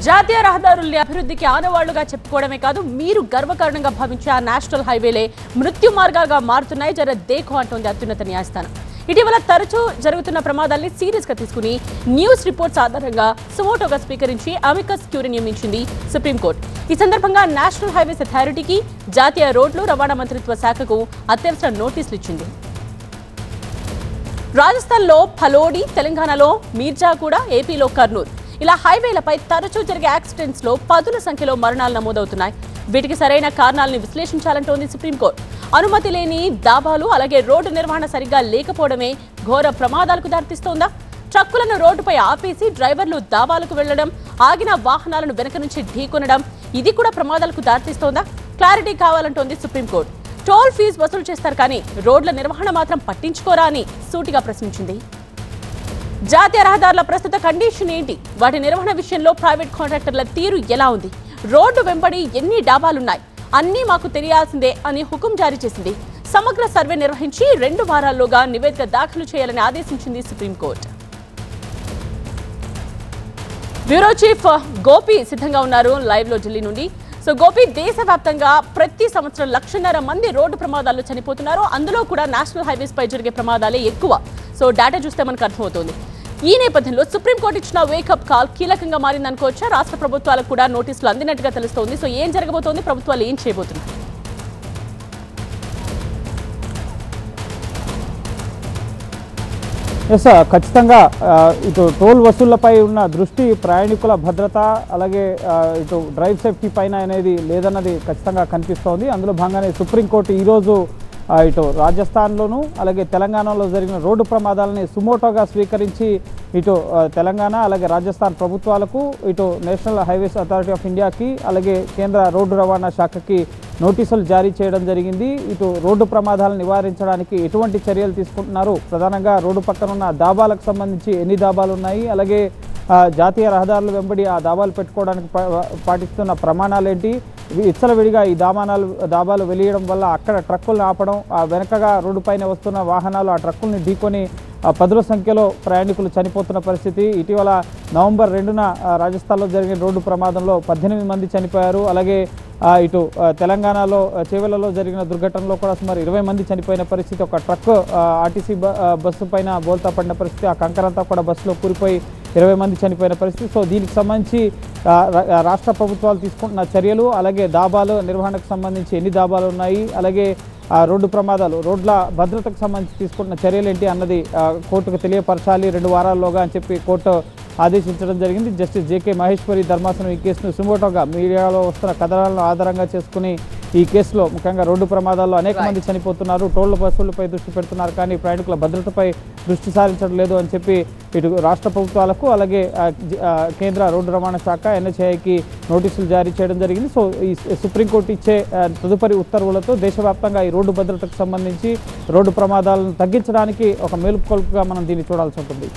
జాతీయ రహదారుల అభివృద్ధికి ఆనవాళ్లుగా చెప్పుకోవడమే కాదు మీరు గర్వకారణంగా భావించే ఆ నేషనల్ హైవేలే మృత్యు మార్గాలుగా మారుతున్నాయి. జర దేఖో అంటోంది అత్యున్నత న్యాయస్థానం. ఇటీవల తరచూ జరుగుతున్న ప్రమాదాల్ని సీరియస్ గా తీసుకుని న్యూస్ రిపోర్ట్స్ ఆధారంగా సుమోటోగా స్వీకరించి అమికస్ క్యూరీ నియమించింది సుప్రీంకోర్టు. ఈ సందర్భంగా నేషనల్ హైవేస్ అథారిటీకి, జాతీయ రోడ్లు రవాణా మంత్రిత్వ శాఖకు అత్యవసర నోటీసులు ఇచ్చింది. రాజస్థాన్లో ఫలోడి, తెలంగాణలో మీర్జాగూడ, ఏపీలో కర్నూలు ఇలా హైవేలపై తరచూ జరిగే యాక్సిడెంట్స్ లో పదుల సంఖ్యలో మరణాలు నమోదవుతున్నాయి. వీటికి సరైన కారణాలను విశ్లేషించాలంటోంది సుప్రీంకోర్టు. అనుమతి లేని దాబాలు, అలాగే రోడ్డు నిర్వహణ సరిగ్గా లేకపోవడమే ఘోర ప్రమాదాలకు దారితీస్తోందా? ట్రక్కులను రోడ్డుపై ఆపేసి డ్రైవర్లు దాబాలకు వెళ్లడం, ఆగిన వాహనాలను వెనక నుంచి ఢీకొనడం, ఇది కూడా ప్రమాదాలకు దారితీస్తోందా? క్లారిటీ కావాలంటోంది సుప్రీంకోర్టు. టోల్ ఫీజు వసూలు చేస్తారు కానీ రోడ్ల నిర్వహణ మాత్రం పట్టించుకోరా అని సూటిగా ప్రశ్నించింది. జాతీయ రహదారుల ప్రస్తుత కండిషన్ ఏంటి? వాటి నిర్వహణ విషయంలో ప్రైవేట్ కాంట్రాక్టర్ల తీరు ఎలా ఉంది? రోడ్డు వెంబడి ఎన్ని డాబాలున్నాయి? అన్నీ మాకు తెలియాల్సిందే అని హుకుం జారీ చేసింది. సమగ్ర సర్వే నిర్వహించి 2 వారాల్లోగా నివేదిక దాఖలు చేయాలని ఆదేశించింది సుప్రీంకోర్టు. బ్యూరో చీఫ్ గోపి సిద్ధంగా ఉన్నారు లైవ్ లో ఢిల్లీ నుండి. సో గోపి, దేశవ్యాప్తంగా ప్రతి సంవత్సరం 1,50,000 మంది రోడ్డు ప్రమాదాల్లో చనిపోతున్నారు. అందులో కూడా నేషనల్ హైవేస్ పై జరిగే ప్రమాదాలే ఎక్కువ. సో డేటా చూస్తే మనకు అర్థమవుతోంది. ఈ నేపథ్యంలో సుప్రీంకోర్టు ఇచ్చిన వేకప్ కాల్ కీలకంగా మారిందనుకోవచ్చా? రాష్ట్ర ప్రభుత్వాలకు కూడా నోటీసులు అందినట్టుగా తెలుస్తోంది. సో ఏం జరగబోతోంది? ప్రభుత్వాలు ఏం చేయబోతున్నాయి? ఖచ్చితంగా ఇటు టోల్ వసూళ్లపై ఉన్న దృష్టి ప్రయాణికుల భద్రత, అలాగే ఇటు డ్రైవ్ సేఫ్టీ పైన అనేది లేదన్నది ఖచ్చితంగా కనిపిస్తోంది. అందులో భాగంగానే సుప్రీంకోర్టు ఈరోజు ఇటు రాజస్థాన్లోను అలాగే తెలంగాణలో జరిగిన రోడ్డు ప్రమాదాలని సుమోటోగా స్వీకరించి ఇటు తెలంగాణ అలాగే రాజస్థాన్ ప్రభుత్వాలకు, ఇటు నేషనల్ హైవేస్ అథారిటీ ఆఫ్ ఇండియాకి, అలాగే కేంద్ర రోడ్డు రవాణా శాఖకి నోటీసులు జారీ చేయడం జరిగింది. ఇటు రోడ్డు ప్రమాదాలను నివారించడానికి ఎటువంటి చర్యలు తీసుకుంటున్నారు, ప్రధానంగా రోడ్డు పక్కన ఉన్న దాబాలకు సంబంధించి ఎన్ని దాబాలు ఉన్నాయి, అలాగే జాతీయ రహదారుల వెంబడి ఆ దాబాలు పెట్టుకోవడానికి పాటిస్తున్న ప్రమాణాలు ఏంటి, విచ్చలవిడిగా ఈ దాబాలు వెలియడం వల్ల అక్కడ ట్రక్కులను ఆపడం, ఆ వెనకగా రోడ్డు పైన వస్తున్న వాహనాలు ఆ ట్రక్కుల్ని ఢీకొని పదుల సంఖ్యలో ప్రయాణికులు చనిపోతున్న పరిస్థితి. ఇటీవల నవంబర్ 2న రాజస్థాన్లో జరిగిన రోడ్డు ప్రమాదంలో 18 మంది చనిపోయారు. అలాగే ఇటు తెలంగాణలో చేవెళ్లలో జరిగిన దుర్ఘటనలో కూడా సుమారు 20 మంది చనిపోయిన పరిస్థితి. ఒక ట్రక్ ఆర్టీసీ బస్సు పైన బోల్తా పడిన పరిస్థితి, ఆ కంకరంతా కూడా బస్సులో కూలిపోయి 20 మంది చనిపోయిన పరిస్థితి. సో దీనికి సంబంధించి రాష్ట్ర ప్రభుత్వాలు తీసుకుంటున్న చర్యలు, అలాగే దాబాలు నిర్వహణకు సంబంధించి ఎన్ని దాబాలు ఉన్నాయి, అలాగే రోడ్డు ప్రమాదాలు, రోడ్ల భద్రతకు సంబంధించి తీసుకుంటున్న చర్యలు ఏంటి అన్నది కోర్టుకు తెలియపరచాలి 2 వారాల్లోగా అని చెప్పి కోర్టు ఆదేశించడం జరిగింది. జస్టిస్ జేకే మహేశ్వరి ధర్మాసనం ఈ కేసును సుమోటోగా మీడియాలో వస్తున్న కథనాలను ఆధారంగా చేసుకుని ఈ కేసులో ముఖ్యంగా రోడ్డు ప్రమాదాల్లో అనేక మంది చనిపోతున్నారు, టోళ్ల వసూళ్లపై దృష్టి పెడుతున్నారు, కానీ ప్రయాణికుల భద్రతపై దృష్టి సారించడం లేదు అని చెప్పి ఇటు రాష్ట్ర ప్రభుత్వాలకు అలాగే కేంద్ర రోడ్డు రవాణా శాఖ NHAIకి నోటీసులు జారీ చేయడం జరిగింది. సో ఈ సుప్రీంకోర్టు ఇచ్చే తదుపరి ఉత్తర్వులతో దేశవ్యాప్తంగా ఈ రోడ్డు భద్రతకు సంబంధించి రోడ్డు ప్రమాదాలను తగ్గించడానికి ఒక మేలుకొలుపుగా మనం దీన్ని చూడాల్సి ఉంటుంది.